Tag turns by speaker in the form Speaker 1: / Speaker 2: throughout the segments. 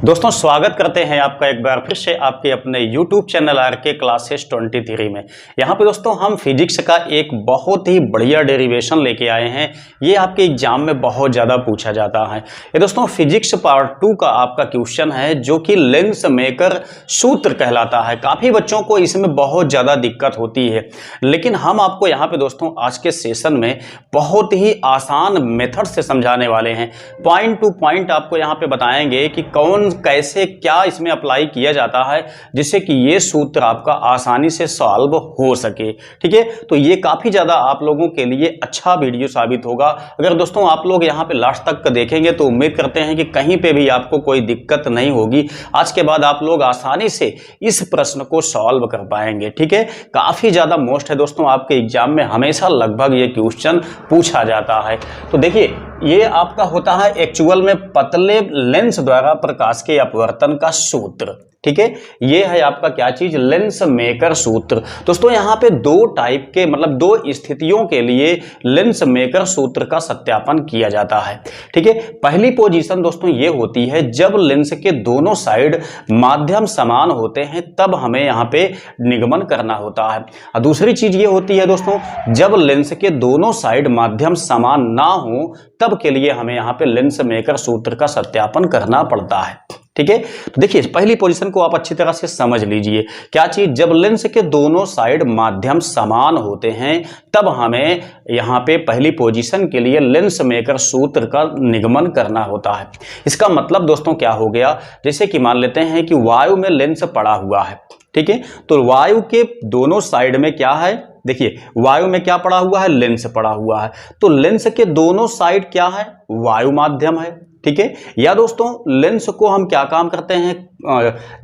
Speaker 1: दोस्तों स्वागत करते हैं आपका एक बार फिर से आपके अपने YouTube चैनल आरके क्लासेस 23 में। यहाँ पे दोस्तों हम फिजिक्स का एक बहुत ही बढ़िया डेरिवेशन लेके आए हैं। ये आपके एग्जाम में बहुत ज़्यादा पूछा जाता है। ये दोस्तों फिजिक्स पार्ट 2 का आपका क्वेश्चन है जो कि लेंस मेकर सूत्र कहलाता है। काफ़ी बच्चों को इसमें बहुत ज़्यादा दिक्कत होती है, लेकिन हम आपको यहाँ पे दोस्तों आज के सेशन में बहुत ही आसान मेथड से समझाने वाले हैं। पॉइंट टू पॉइंट आपको यहाँ पे बताएंगे कि कौन कैसे क्या इसमें अप्लाई किया जाता है जिससे कि ये सूत्र आपका आसानी से सॉल्व हो सके। ठीक है, तो ये काफी ज्यादा आप लोगों के लिए अच्छा वीडियो साबित होगा। अगर दोस्तों आप लोग यहाँ पे लास्ट तक देखेंगे तो उम्मीद करते हैं कि कहीं पे भी आपको कोई दिक्कत नहीं होगी। आज के बाद आप लोग आसानी से इस प्रश्न को सॉल्व कर पाएंगे। ठीक है, काफी ज्यादा मोस्ट है दोस्तों, आपके एग्जाम में हमेशा लगभग ये क्वेश्चन पूछा जाता है। तो देखिए, ये आपका होता है एक्चुअल में पतले लेंस द्वारा प्रकाश के अपवर्तन का सूत्र। ठीक है, ये है आपका क्या चीज, लेंस मेकर सूत्र। दोस्तों यहाँ पे दो टाइप के मतलब दो स्थितियों के लिए लेंस मेकर सूत्र का सत्यापन किया जाता है। ठीक है, पहली पोजीशन दोस्तों ये होती है जब लेंस के दोनों साइड माध्यम समान होते हैं, तब हमें यहाँ पे निगमन करना होता है। और दूसरी चीज ये होती है दोस्तों जब लेंस के दोनों साइड माध्यम समान ना हो, तब के लिए हमें यहाँ पे लेंस मेकर सूत्र का सत्यापन करना पड़ता है। ठीक है, तो देखिए पहली पोजीशन को आप अच्छी तरह से समझ लीजिए। क्या चीज, जब लेंस के दोनों साइड माध्यम समान होते हैं तब हमें यहाँ पे पहली पोजीशन के लिए लेंस मेकर सूत्र का निगमन करना होता है। इसका मतलब दोस्तों क्या हो गया, जैसे कि मान लेते हैं कि वायु में लेंस पड़ा हुआ है। ठीक है, तो वायु के दोनों साइड में क्या है, देखिए वायु में क्या पड़ा हुआ है, लेंस पड़ा हुआ है। तो लेंस के दोनों साइड क्या है, वायु माध्यम है। ठीक है, या दोस्तों लेंस को हम क्या काम करते हैं,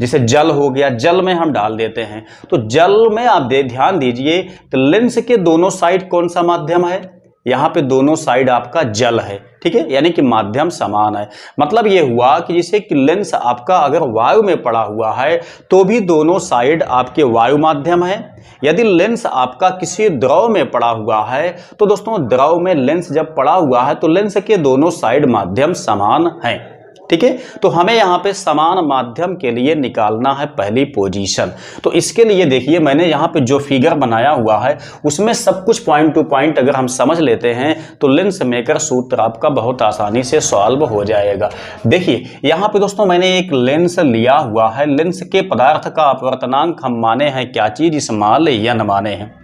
Speaker 1: जैसे जल हो गया, जल में हम डाल देते हैं। तो जल में आप ध्यान दीजिए, तो लेंस के दोनों साइड कौन सा माध्यम है, यहाँ पे दोनों साइड आपका जल है। ठीक है, यानी कि माध्यम समान है। मतलब ये हुआ कि जैसे कि लेंस आपका अगर वायु में पड़ा हुआ है तो भी दोनों साइड आपके वायु माध्यम है। यदि लेंस आपका किसी द्रव में पड़ा हुआ है तो दोस्तों द्रव में लेंस जब पड़ा हुआ है तो लेंस के दोनों साइड माध्यम समान है। ठीक है, तो हमें यहाँ पे समान माध्यम के लिए निकालना है पहली पोजीशन। तो इसके लिए देखिए मैंने यहाँ पे जो फिगर बनाया हुआ है उसमें सब कुछ पॉइंट टू पॉइंट अगर हम समझ लेते हैं तो लेंस मेकर सूत्र आपका बहुत आसानी से सॉल्व हो जाएगा। देखिए यहाँ पे दोस्तों मैंने एक लेंस लिया हुआ है। लेंस के पदार्थ का अपवर्तनांक हम माने हैं क्या चीज, स्मॉल n माने हैं।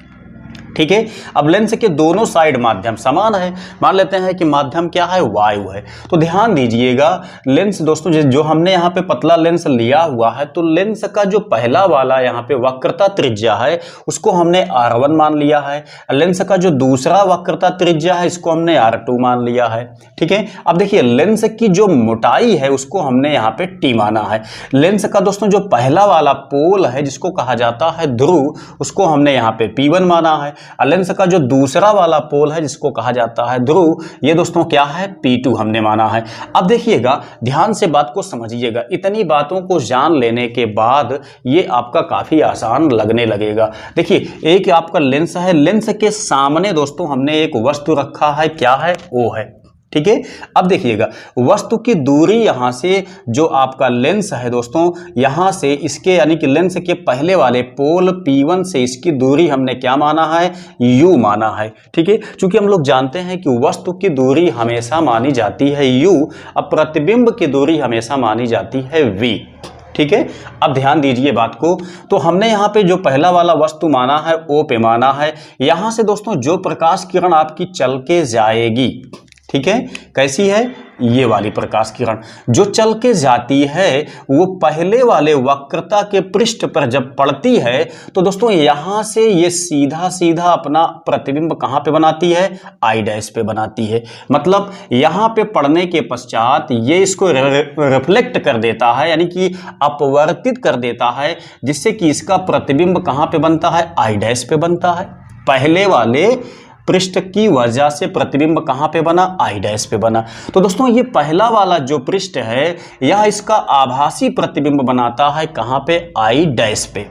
Speaker 1: ठीक है, अब लेंस के दोनों साइड माध्यम समान है। मान लेते हैं कि माध्यम क्या है, वायु है। तो ध्यान दीजिएगा लेंस दोस्तों जो हमने यहाँ पे पतला लेंस लिया हुआ है, तो लेंस का जो पहला वाला यहाँ पे वक्रता त्रिज्या है उसको हमने R1 मान लिया है। लेंस का जो दूसरा वक्रता त्रिज्या है इसको हमने R2 मान लिया है। ठीक है, अब देखिए लेंस की जो मोटाई है उसको हमने यहाँ पे T माना है। लेंस का दोस्तों जो पहला वाला पोल है जिसको कहा जाता है ध्रुव, उसको हमने यहाँ पे P1 माना है। लेंस का जो दूसरा वाला पोल है जिसको कहा जाता है ध्रुव, ये दोस्तों क्या है, P2 हमने माना है। अब देखिएगा ध्यान से बात को समझिएगा। इतनी बातों को जान लेने के बाद ये आपका काफी आसान लगने लगेगा। देखिए एक आपका लेंस है, लेंस के सामने दोस्तों हमने एक वस्तु रखा है, क्या है, O है। ठीक है, अब देखिएगा वस्तु की दूरी यहां से जो आपका लेंस है दोस्तों, यहां से इसके यानी कि लेंस के पहले वाले पोल P1 से इसकी दूरी हमने क्या माना है, U माना है। ठीक है, क्योंकि हम लोग जानते हैं कि वस्तु की दूरी हमेशा मानी जाती है U, अब प्रतिबिंब की दूरी हमेशा मानी जाती है V। ठीक है, अब ध्यान दीजिए बात को। तो हमने यहाँ पे जो पहला वाला वस्तु माना है O पे माना है। यहां से दोस्तों जो प्रकाश किरण आपकी चल के जाएगी, ठीक है, कैसी है, ये वाली प्रकाश किरण जो चल के जाती है वो पहले वाले वक्रता के पृष्ठ पर जब पड़ती है तो दोस्तों यहां से ये सीधा सीधा अपना प्रतिबिंब कहां पे बनाती है, I' पे बनाती है। मतलब यहां पे पड़ने के पश्चात ये इसको रिफ्लेक्ट कर देता है, यानी कि अपवर्तित कर देता है, जिससे कि इसका प्रतिबिंब कहां पे बनता है, I' पे बनता है। पहले वाले पृष्ठ की वजह से प्रतिबिंब कहां पे बना, I' पे बना। तो दोस्तों ये पहला वाला जो पृष्ठ है यह इसका आभासी प्रतिबिंब बनाता है कहां पे, I' पे।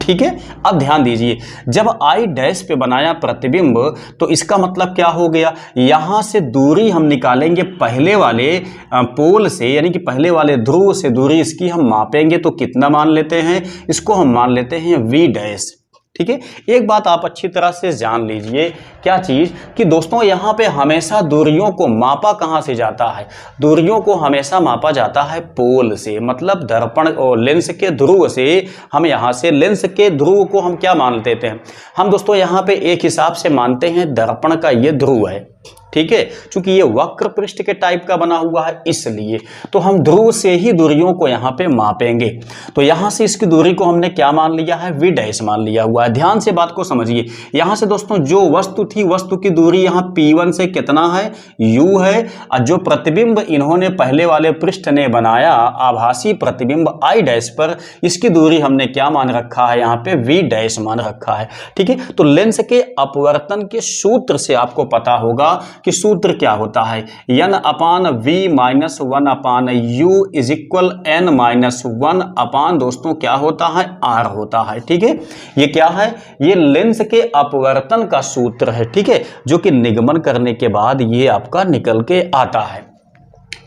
Speaker 1: ठीक है। अब ध्यान दीजिए, जब आई डैश पे बनाया प्रतिबिंब तो इसका मतलब क्या हो गया, यहां से दूरी हम निकालेंगे पहले वाले पोल से, यानी कि पहले वाले ध्रुव से दूरी इसकी हम मापेंगे तो कितना मान लेते हैं, इसको हम मान लेते हैं वी डैश। ठीक है। एक बात आप अच्छी तरह से जान लीजिए, क्या चीज कि दोस्तों यहां पे हमेशा दूरियों को मापा कहां से जाता है, दूरियों को हमेशा मापा जाता है पोल से, मतलब दर्पण और लेंस के ध्रुव से। हम यहां से लेंस के ध्रुव को हम क्या मान लेते हैं, हम दोस्तों यहां पे एक हिसाब से मानते हैं दर्पण का ये ध्रुव है। ठीक है, चूंकि ये वक्र पृष्ठ के टाइप का बना हुआ है इसलिए तो हम ध्रुव से ही दूरियों को यहाँ पे मापेंगे। तो यहाँ से इसकी दूरी को हमने क्या मान लिया है, वी डैश मान लिया हुआ है। ध्यान से बात को समझिए, यहाँ से दोस्तों जो वस्तु थी, वस्तु की दूरी यहाँ P1 से कितना है, U है, और जो प्रतिबिंब इन्होंने पहले वाले पृष्ठ ने बनाया आभासी प्रतिबिंब I डैश पर, इसकी दूरी हमने क्या मान रखा है, यहाँ पे वी डैश मान रखा है। ठीक है, तो लेंस के अपवर्तन के सूत्र से आपको पता होगा कि सूत्र क्या होता है, n upon v minus 1 upon u is equal n minus 1 अपान दोस्तों क्या होता है, r होता है। ठीक है, ये क्या है, ये लेंस के अपवर्तन का सूत्र है। ठीक है, जो कि निगमन करने के बाद ये आपका निकल के आता है।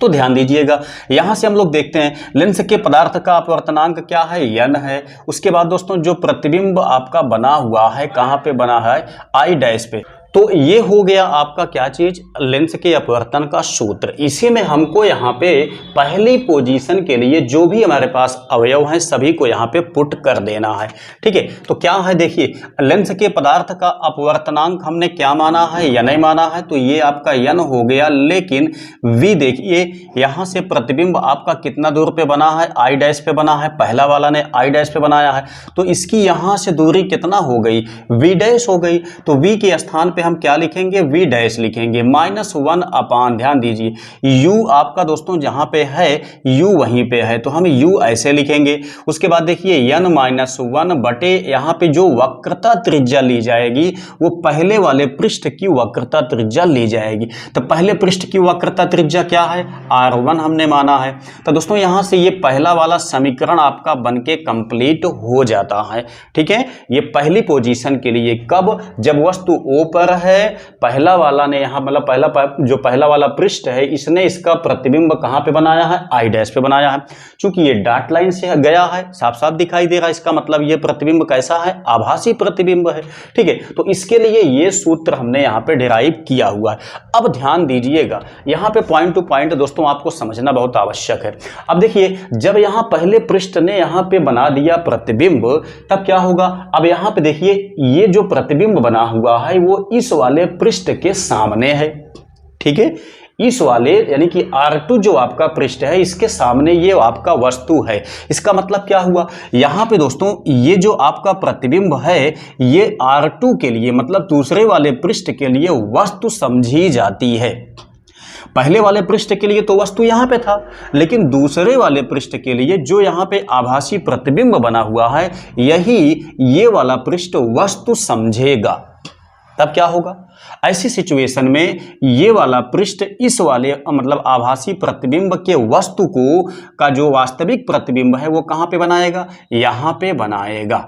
Speaker 1: तो ध्यान दीजिएगा, यहां से हम लोग देखते हैं लेंस के पदार्थ का अपवर्तनांक क्या है, n है। उसके बाद दोस्तों जो प्रतिबिंब आपका बना हुआ है, कहां पे बना है, आई डैश पे, तो ये हो गया आपका क्या चीज, लेंस के अपवर्तन का सूत्र। इसी में हमको यहाँ पे पहली पोजीशन के लिए जो भी हमारे पास अवयव हैं सभी को यहाँ पे पुट कर देना है। ठीक है, तो क्या है देखिए, लेंस के पदार्थ का अपवर्तनांक हमने क्या माना है, या नहीं माना है, तो ये आपका n हो गया। लेकिन v देखिए, यहाँ से प्रतिबिंब आपका कितना दूर पे बना है, आई डैश पे बना है, पहला वाला ने आई डैश पे बनाया है, तो इसकी यहाँ से दूरी कितना हो गई, वी डैश हो गई। तो v के स्थान पे हम क्या लिखेंगे, वी डैश लिखेंगे, माइनस 1 अपान, ध्यान दीजिए u आपका दोस्तों जहां पे है u वहीं पे है, तो हम u ऐसे लिखेंगे। उसके बाद देखिए n माइनस 1 बटे यहाँ पे जो वक्रता त्रिज्या ली जाएगी वो पहले वाले पृष्ठ की वक्रता त्रिज्या ली जाएगी। तो पहले पृष्ठ की वक्रता त्रिज्या क्या है, r1 हमने माना है। तो दोस्तों यहां से ये पहला वाला समीकरण आपका बनके कंप्लीट हो जाता है। ठीक है, ये पहली पोजीशन के लिए कब, जब वस्तु O पर है, पहला वाला ने यहाँ मतलब जो पहला वाला पृष्ठ है इसने इसका प्रतिबिंब कहां पे बनाया है, आई डैश पे बनाया है। चूंकि ये डॉट लाइन से गया है, साफ साफ दिखाई दे रहा है, इसका मतलब ये प्रतिबिंब कैसा है, आभासी प्रतिबिंब है। ठीक है, तो इसके लिए ये सूत्र हमने यहाँ पे डिराइव किया हुआ है। अब ध्यान दीजिएगा, यहाँ पे पॉइंट टू पॉइंट दोस्तों आपको समझना बहुत आवश्यक है। अब देखिए, जब यहाँ पहले पृष्ठ ने यहाँ पे बना दिया प्रतिबिंब, तब क्या होगा, अब यहाँ पे देखिए ये जो प्रतिबिंब बना हुआ है वो इस वाले पृष्ठ के सामने है। ठीक है, इस वाले यानी कि R2 जो आपका पृष्ठ है इसके सामने ये आपका वस्तु है। इसका मतलब क्या हुआ, यहां पे दोस्तों ये जो आपका प्रतिबिंब है ये R2 के लिए मतलब दूसरे वाले पृष्ठ के लिए वस्तु समझी जाती है। पहले वाले पृष्ठ के लिए तो वस्तु यहां पे था, लेकिन दूसरे वाले पृष्ठ के लिए जो यहां पे आभासी प्रतिबिंब बना हुआ है यही ये वाला पृष्ठ वस्तु समझेगा। तब क्या होगा, ऐसी सिचुएशन में ये वाला पृष्ठ इस वाले मतलब आभासी प्रतिबिंब के वस्तु को का जो वास्तविक प्रतिबिंब है वो कहां पे बनाएगा, यहां पे बनाएगा।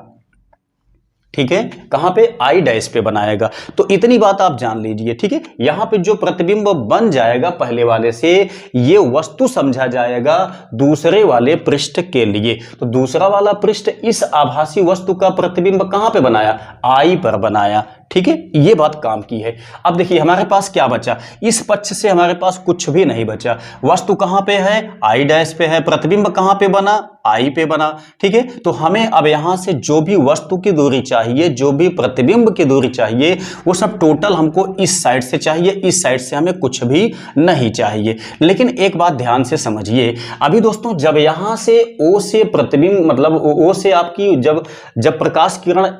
Speaker 1: ठीक है, कहां पे, आई डैश पे बनाएगा। तो इतनी बात आप जान लीजिए। ठीक है, यहां पे जो प्रतिबिंब बन जाएगा पहले वाले से ये वस्तु समझा जाएगा दूसरे वाले पृष्ठ के लिए। तो दूसरा वाला पृष्ठ इस आभासी वस्तु का प्रतिबिंब कहां पे बनाया, आई पर बनाया। ठीक है, ये बात काम की है। अब देखिए हमारे पास क्या बचा, इस पक्ष से हमारे पास कुछ भी नहीं बचा। वस्तु कहां पे है, आई डैश पे है, प्रतिबिंब कहां पे बना, आई पे बना। ठीक है, तो हमें अब यहां से जो भी वस्तु की दूरी चाहिए, जो भी प्रतिबिंब की दूरी चाहिए, वो सब टोटल हमको इस साइड से चाहिए, इस साइड से हमें कुछ भी नहीं चाहिए। लेकिन एक बात ध्यान से समझिए, अभी दोस्तों जब यहां से ओ से प्रतिबिंब मतलब ओ से आपकी जब प्रकाश किरण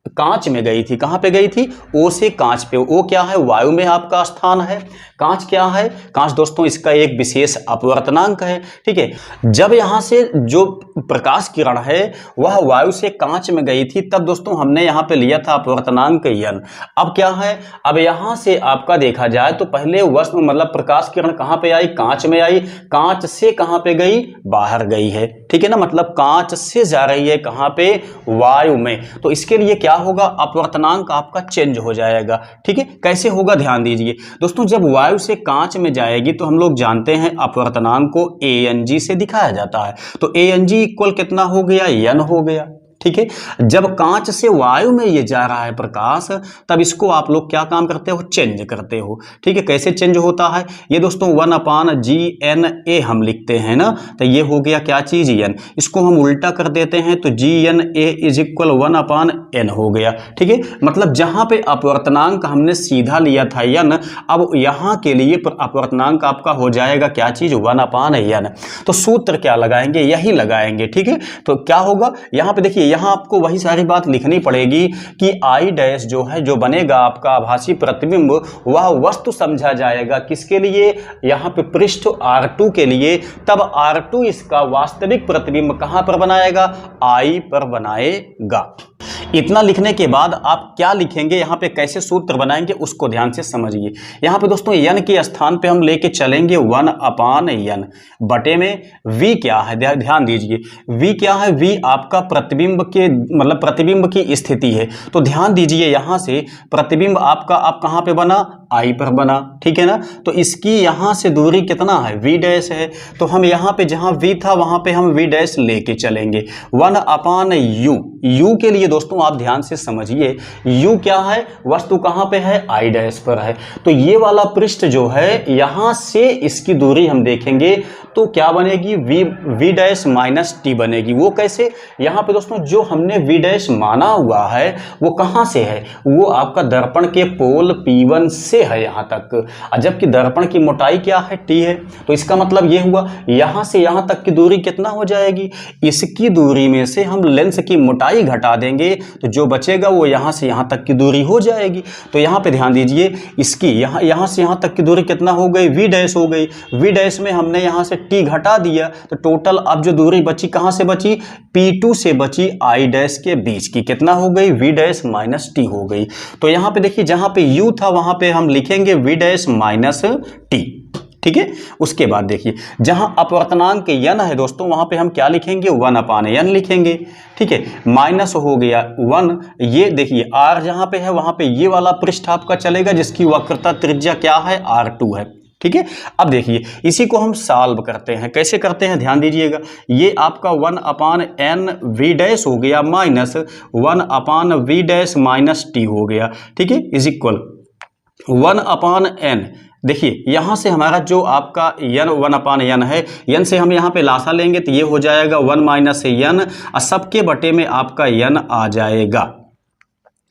Speaker 1: कांच में गई थी। कहां पे गई थी? ओ से कांच पे। ओ क्या है? वायु में आपका स्थान है। कांच क्या है? कांच दोस्तों इसका एक विशेष अपवर्तनांक है। ठीक है, जब यहां से जो प्रकाश किरण है वह वायु से कांच में गई थी, तब दोस्तों हमने यहां पे लिया था अपवर्तनांक n। अब क्या है? अब यहां से आपका देखा जाए तो पहले वस्तु मतलब प्रकाश किरण कहां पे आई? कांच में आई। कांच से कहां पे गई? बाहर गई है। ठीक है ना, मतलब कांच से जा रही है कहां पे? वायु में। तो इसके लिए क्या होगा? अपवर्तनांक आपका चेंज हो जाएगा। ठीक है, कैसे होगा ध्यान दीजिए दोस्तों। जब वायु से कांच में जाएगी तो हम लोग जानते हैं अपवर्तनांक को ANG से दिखाया जाता है। तो ANG इक्वल कितना हो गया? n हो गया। ठीक है, जब कांच से वायु में ये जा रहा है प्रकाश, तब इसको आप लोग क्या काम करते हो? चेंज करते हो। ठीक है, कैसे चेंज होता है? ये दोस्तों 1/GNA हम लिखते हैं ना, तो ये हो गया क्या चीज? n। इसको हम उल्टा कर देते हैं तो GNA इज इक्वल 1/n हो गया। ठीक है, मतलब जहां पे अपवर्तनांक हमने सीधा लिया था n, अब यहां के लिए अपवर्तनांक आपका हो जाएगा क्या चीज? 1/n। तो सूत्र क्या लगाएंगे? यही लगाएंगे। ठीक है, तो क्या होगा यहां पे? देखिए यहां आपको वही सारी बात लिखनी पड़ेगी कि I डैश जो है, जो बनेगा आपका आभासी प्रतिबिंब, वह वस्तु समझा जाएगा किसके लिए? यहां पे पृष्ठ R2 के लिए। तब R2 इसका वास्तविक प्रतिबिंब कहां पर बनाएगा? I पर बनाएगा। इतना लिखने के बाद आप क्या लिखेंगे यहां पे, कैसे सूत्र बनाएंगे उसको ध्यान से समझिए। यहां पे दोस्तों n के स्थान पे हम लेके चलेंगे 1/n बटे में v क्या है? ध्यान दीजिए v क्या है? v आपका प्रतिबिंब के मतलब प्रतिबिंब की स्थिति है। तो ध्यान दीजिए यहां से प्रतिबिंब आपका आप कहां पे बना? I पर बना। ठीक है ना, तो इसकी यहां से दूरी कितना है? v डैश है। तो हम यहां पे जहां v था वहां पे हम v डैश लेके चलेंगे 1/u। u के लिए दोस्तों आप ध्यान से समझिए, u क्या है? वस्तु कहां पे है? I डैश पर है। तो ये वाला पृष्ठ जो है यहां से इसकी दूरी हम देखेंगे तो क्या बनेगी? v डैश माइनस टी बनेगी। वो कैसे? यहां पे दोस्तों जो हमने v डैश माना हुआ है वो कहां से है? वो आपका दर्पण के पोल P1 से है यहां तक, जबकि दर्पण की मोटाई क्या है? t है। तो इसका मतलब ये हुआ यहां से यहां तक की दूरी कितना हो जाएगी? इसकी दूरी में से हम लेंस की मोटाई घटा देंगे तो जो बचेगा वो यहां से यहां तक की दूरी हो जाएगी। तो यहां पे ध्यान दीजिए, इसकी यहां से यहां तक की दूरी कितना हो गई? v डैश हो गई। v डैश में हमने यहां से t घटा दिया तो टोटल अब जो दूरी बची कहां से बची? P2 से बची I डैश के बीच की। कितना हो गई? v डैश माइनस टी हो गई। तो यहां पे देखिए जहां पे u था वहां पे हम लिखेंगे v डैश माइनस टी। ठीक है, उसके बाद देखिए जहां अपवर्तनांक n है दोस्तों वहां पे हम क्या लिखेंगे? 1/n लिखेंगे। ठीक है, माइनस हो गया 1। ये देखिए r जहां पे है वहां पे ये वाला पृष्ठ आपका चलेगा जिसकी वक्रता त्रिज्या क्या है? R2 है। ठीक है, अब देखिए इसी को हम सॉल्व करते हैं। कैसे करते हैं ध्यान दीजिएगा। ये आपका 1/n v डैश हो गया minus 1/v dash minus T हो गया। ठीक है, इज इक्वल 1/n। देखिए यहां से हमारा जो आपका n 1/n है, n से हम यहां पे लासा लेंगे तो ये हो जाएगा 1 - n, और सबके बटे में आपका n आ जाएगा।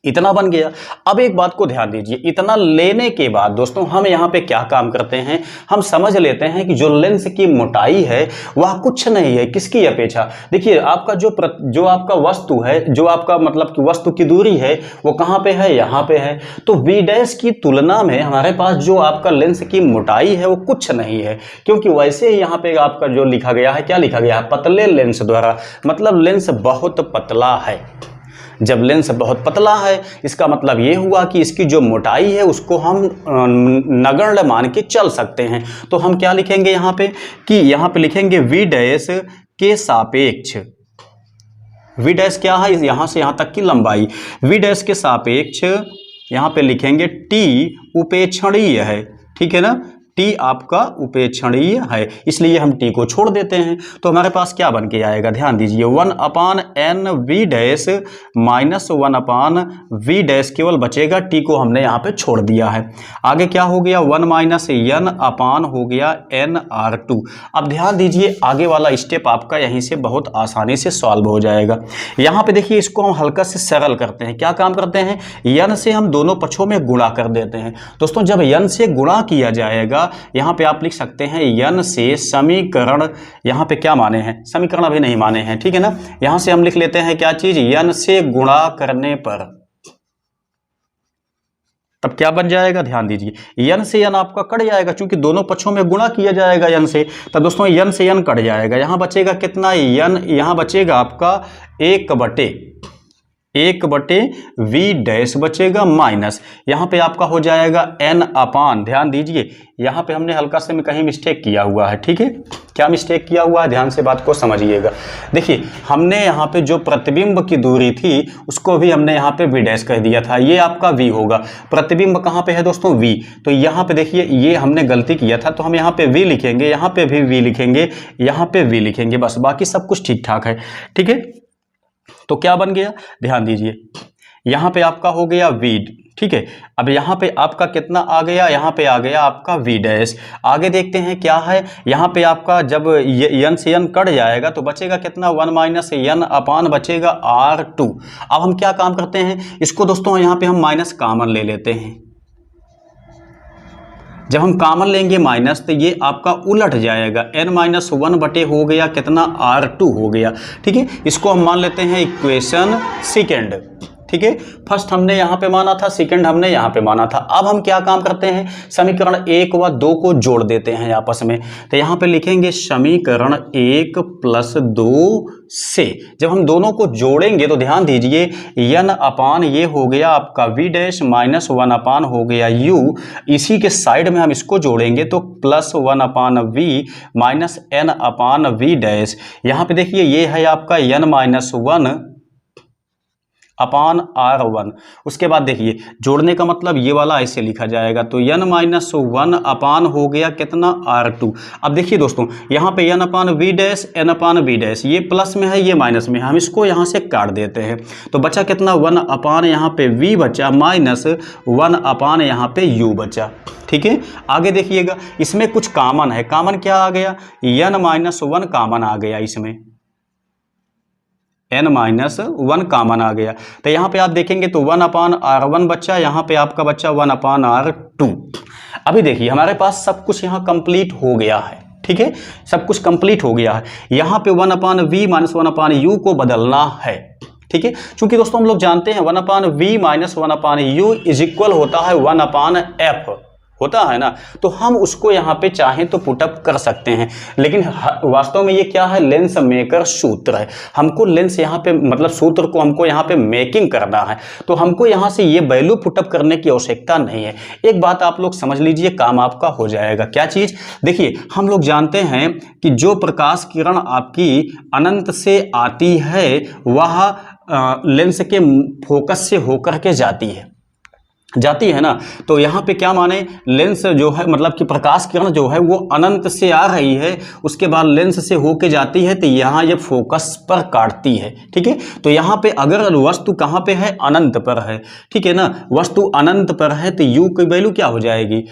Speaker 1: इतना बन गया। अब एक बात को ध्यान दीजिए, इतना लेने के बाद दोस्तों हम यहाँ पे क्या काम करते हैं? हम समझ लेते हैं कि जो लेंस की मोटाई है वह कुछ नहीं है किसकी अपेक्षा। देखिए आपका जो आपका वस्तु है, जो आपका मतलब कि वस्तु की दूरी है वो कहाँ पे है? यहाँ पे है। तो v डैश की तुलना में हमारे पास जो आपका लेंस की मोटाई है वो कुछ नहीं है, क्योंकि वैसे ही यहाँ पे आपका जो लिखा गया है, क्या लिखा गया है? पतले लेंस द्वारा, मतलब लेंस बहुत पतला है। जब लेंस बहुत पतला है इसका मतलब ये हुआ कि इसकी जो मोटाई है उसको हम नगण्य मान के चल सकते हैं। तो हम क्या लिखेंगे यहाँ पे कि यहाँ पे लिखेंगे v डैश के सापेक्ष। v डैश क्या है? यहाँ से यहाँ तक की लंबाई। v डैश के सापेक्ष यहाँ पे लिखेंगे t उपेक्षणीय है। ठीक है ना, t आपका उपेक्षणीय है, इसलिए हम t को छोड़ देते हैं। तो हमारे पास क्या बन के आएगा? ध्यान दीजिए 1/n v dash minus 1/v dash केवल बचेगा, t को हमने यहाँ पे छोड़ दिया है। आगे क्या हो गया? 1 - n अपान हो गया nr2। अब ध्यान दीजिए आगे वाला स्टेप आपका यहीं से बहुत आसानी से सॉल्व हो जाएगा। यहाँ पे देखिए इसको हम हल्का से सरल करते हैं। क्या काम करते हैं? n से हम दोनों पक्षों में गुणा कर देते हैं। दोस्तों जब n से गुणा किया जाएगा यहां पे आप लिख सकते हैं n से समीकरण, यहां पे क्या माने हैं? समीकरण अभी नहीं माने हैं। ठीक है ना, यहां से हम लिख लेते हैं क्या चीज? n से गुणा करने पर। तब क्या बन जाएगा, ध्यान दीजिए n से n आपका कट जाएगा, क्योंकि दोनों पक्षों में गुणा किया जाएगा n से। तब दोस्तों n से n कट जाएगा, यहाँ बचेगा कितना n, यहाँ बचेगा आपका 1/1 v डैश बचेगा माइनस, यहाँ पे आपका हो जाएगा n अपान, ध्यान दीजिए यहाँ पे हमने हल्का से में कहीं मिस्टेक किया हुआ है, ठीक है। क्या मिस्टेक किया हुआ है, ध्यान से बात को समझिएगा। देखिए हमने यहाँ पे जो प्रतिबिंब की दूरी थी उसको भी हमने यहाँ पे v डैश कह दिया था, ये आपका v होगा। प्रतिबिंब कहाँ पे है दोस्तों, v, तो यहाँ पे देखिए ये हमने गलती किया था, तो हम यहाँ पे v लिखेंगे, यहाँ पे भी v लिखेंगे, यहाँ पे v लिखेंगे, बस बाकी सब कुछ ठीक ठाक है, ठीक है। तो क्या बन गया, ध्यान दीजिए यहाँ पे आपका हो गया v, ठीक है। अब यहाँ पे आपका कितना आ गया, यहाँ पे आ गया आपका v डैश। आगे देखते हैं क्या है, यहाँ पे आपका जब n से n कट जाएगा तो बचेगा कितना, 1 माइनस n अपान बचेगा r2। अब हम क्या काम करते हैं, इसको दोस्तों यहाँ पे हम माइनस कॉमन ले लेते हैं। जब हम कॉमन लेंगे माइनस तो ये आपका उलट जाएगा, n-1 बटे हो गया कितना, r2 हो गया, ठीक है। इसको हम मान लेते हैं इक्वेशन सेकेंड, ठीक है। फर्स्ट हमने यहाँ पे माना था, सेकंड हमने यहाँ पे माना था। अब हम क्या काम करते हैं, समीकरण 1 व 2 को जोड़ देते हैं आपस में। तो यहाँ पे लिखेंगे समीकरण 1 + 2 से जब हम दोनों को जोड़ेंगे तो ध्यान दीजिए n अपान ये हो गया आपका v डैश माइनस 1 अपान हो गया u, इसी के साइड में हम इसको जोड़ेंगे तो +1 अपान v माइनस n अपान v डैश। यहाँ पे देखिए ये है आपका n-1 अपान r1। उसके बाद देखिए जोड़ने का मतलब ये वाला ऐसे लिखा जाएगा, तो n-1 अपान हो गया कितना, r2। अब देखिए दोस्तों यहाँ पे n अपान v डैश, n अपान v डैश, ये प्लस में है ये माइनस में है, हम इसको यहाँ से काट देते हैं तो बचा कितना, 1 अपान यहाँ पे v बचा माइनस 1 अपान यहाँ पे u बचा, ठीक है। आगे देखिएगा इसमें कुछ कॉमन है, कॉमन क्या आ गया, n-1 कॉमन आ गया, इसमें n-1 कॉमन आ गया। तो यहाँ पे आप देखेंगे तो 1 अपान r1 बच्चा, यहाँ पे आपका बच्चा 1 अपान r2। अभी देखिए हमारे पास सब कुछ यहाँ कंप्लीट हो गया है, ठीक है, सब कुछ कंप्लीट हो गया है। यहाँ पे 1 अपान v माइनस 1 अपान u को बदलना है, ठीक है। चूंकि दोस्तों हम लोग जानते हैं 1 अपान v minus 1 upon u is equal होता है 1 अपान f, होता है ना, तो हम उसको यहाँ पे चाहें तो पुटअप कर सकते हैं। लेकिन वास्तव में ये क्या है, लेंस मेकर सूत्र है। हमको लेंस यहाँ पे मतलब सूत्र को हमको यहाँ पे मेकिंग करना है, तो हमको यहाँ से ये वैल्यू पुटअप करने की आवश्यकता नहीं है। एक बात आप लोग समझ लीजिए, काम आपका हो जाएगा। क्या चीज़, देखिए हम लोग जानते हैं कि जो प्रकाश किरण आपकी अनंत से आती है वह लेंस के फोकस से होकर के जाती है ना, तो यहाँ पे क्या माने, लेंस जो है मतलब कि प्रकाश किरण जो है वो अनंत से आ रही है, उसके बाद लेंस से होके जाती है तो यहाँ ये फोकस पर काटती है, ठीक है। तो यहाँ पे अगर वस्तु कहाँ पे है, अनंत पर है, ठीक है ना, वस्तु अनंत पर है तो u की वैल्यू क्या हो जाएगी,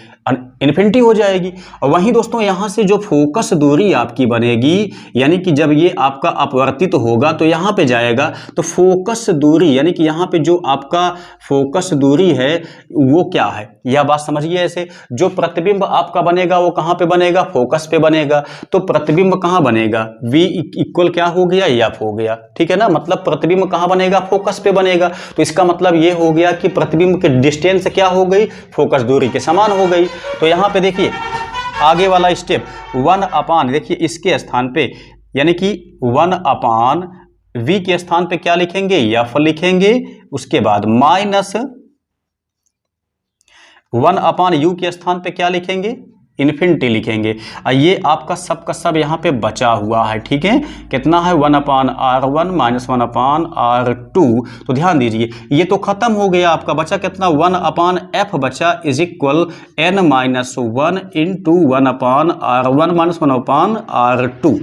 Speaker 1: इन्फिनिटी हो जाएगी। और वहीं दोस्तों यहाँ से जो फोकस दूरी आपकी बनेगी, यानी कि जब ये आपका अपवर्तित होगा तो यहाँ पे जाएगा, तो फोकस दूरी यानी कि यहाँ पे जो आपका फोकस दूरी है वो क्या है, यह बात समझिए। ऐसे जो प्रतिबिंब आपका बनेगा वो कहाँ पे बनेगा, फोकस पे बनेगा। तो प्रतिबिंब कहाँ बनेगा, v इक्वल क्या हो गया, f हो गया, ठीक है ना। मतलब प्रतिबिंब कहाँ बनेगा, फोकस पे बनेगा। तो इसका मतलब ये हो गया कि प्रतिबिंब की डिस्टेंस क्या हो गई, फोकस दूरी के समान हो गई। तो यहाँ पे देखिए आगे वाला स्टेप 1 अपान, देखिए इसके स्थान पे यानी कि 1 अपान v के स्थान पे क्या लिखेंगे, f लिखेंगे। उसके बाद माइनस 1 अपान u के स्थान पे क्या लिखेंगे, इन्फिनिटी लिखेंगे। ये आपका सब का सब यहाँ पे बचा हुआ है, ठीक है। कितना है, 1 अपान r1 माइनस 1 अपान r2। तो ध्यान दीजिए ये तो खत्म हो गया, आपका बचा कितना, 1 अपान f बचा is equal n-1 into 1 upon r1 minus 1 upon r2।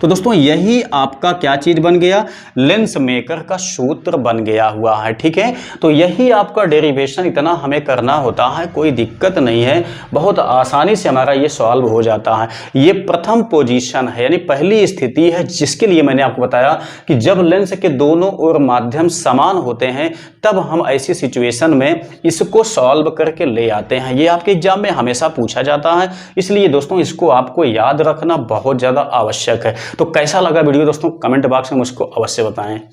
Speaker 1: तो दोस्तों यही आपका क्या चीज बन गया, लेंस मेकर का सूत्र बन गया हुआ है, ठीक है। तो यही आपका डेरिवेशन, इतना हमें करना होता है, कोई दिक्कत नहीं है, बहुत आसानी से हमारा ये सॉल्व हो जाता है। ये प्रथम पोजीशन है यानी पहली स्थिति है, जिसके लिए मैंने आपको बताया कि जब लेंस के दोनों ओर माध्यम समान होते हैं तब हम ऐसी सिचुएशन में इसको सॉल्व करके ले आते हैं। ये आपके एग्जाम में हमेशा पूछा जाता है, इसलिए दोस्तों इसको आपको याद रखना बहुत ज़्यादा आवश्यक है। तो कैसा लगा वीडियो दोस्तों, कमेंट बॉक्स में मुझको अवश्य बताएं।